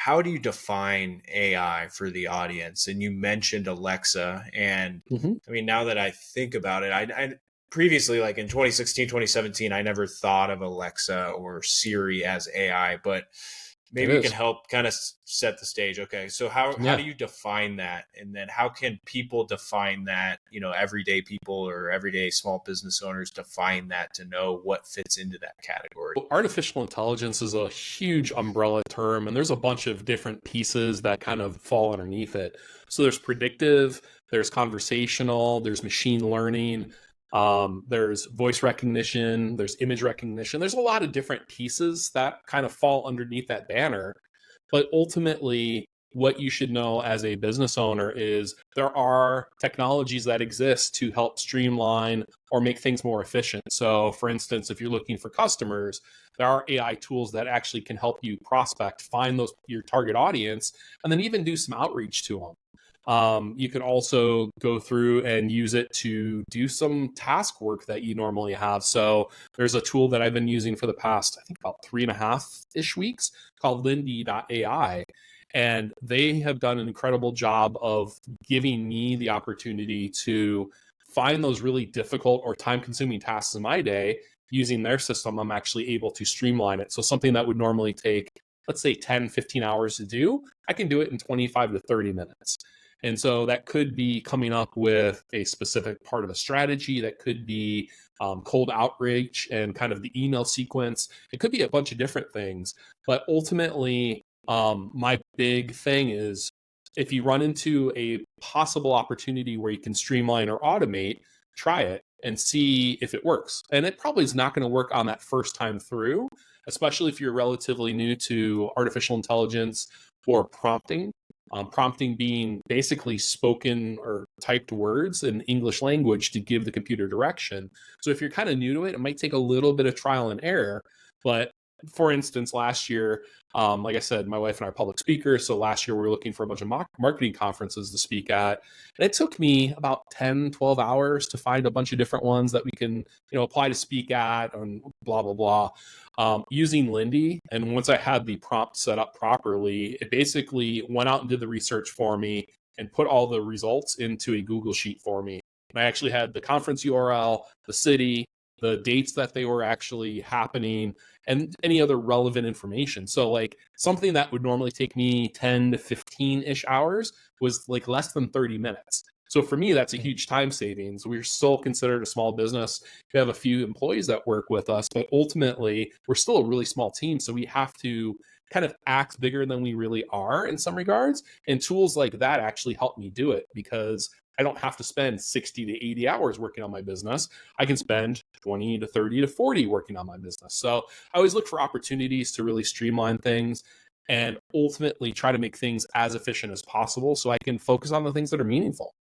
how do you define AI for the audience? And you mentioned Alexa. And Hmm. I mean, now that I think about it, I previously, like in 2016, 2017, I never thought of Alexa or Siri as AI, but It maybe you can is. help kind of set the stage. Okay, so how do Yeah. you define that, and then how can people define that? Everyday people or everyday small business owners define that to know what fits into that category. Well, artificial intelligence is a huge umbrella term, and there's a bunch of different pieces that kind of fall underneath it. So there's predictive, there's conversational, there's machine learning, there's voice recognition, there's image recognition. There's a lot of different pieces that kind of fall underneath that banner. But ultimately, what you should know as a business owner is there are technologies that exist to help streamline or make things more efficient. So, for instance, if you're looking for customers, there are AI tools that actually can help you prospect, find those your target audience, and then even do some outreach to them. You can also go through and use it to do some task work that you normally have. So there's a tool that I've been using for the past, I think about 3.5-ish weeks called Lindy.ai. And they have done an incredible job of giving me the opportunity to find those really difficult or time consuming tasks in my day. Using their system, I'm actually able to streamline it. So something that would normally take, let's say, 10, 15 hours to do, I can do it in 25 to 30 minutes. And so that could be coming up with a specific part of a strategy, that could be cold outreach and kind of the email sequence. It could be a bunch of different things. But ultimately, my big thing is if you run into a possible opportunity where you can streamline or automate, try it and see if it works. And it probably is not going to work on that first time through, especially if you're relatively new to artificial intelligence or prompting. Prompting being basically spoken or typed words in English language to give the computer direction. So if you're kind of new to it, it might take a little bit of trial and error. But for instance, last year, like I said, my wife and I are public speakers. So last year we were looking for a bunch of marketing conferences to speak at. And it took me about 10, 12 hours to find a bunch of different ones that we can, apply to speak at and blah, blah, blah. Using Lindy. And once I had the prompt set up properly, it basically went out and did the research for me and put all the results into a Google Sheet for me. And I actually had the conference URL, the city, the dates that they were actually happening, and any other relevant information. So, like, something that would normally take me 10 to 15 ish hours was like less than 30 minutes. So for me, that's a huge time savings. We're still considered a small business. We have a few employees that work with us, but ultimately, we're still a really small team. So we have to kind of act bigger than we really are in some regards. And tools like that actually help me do it because I don't have to spend 60 to 80 hours working on my business. I can spend 20 to 30 to 40 working on my business. So I always look for opportunities to really streamline things and ultimately try to make things as efficient as possible so I can focus on the things that are meaningful.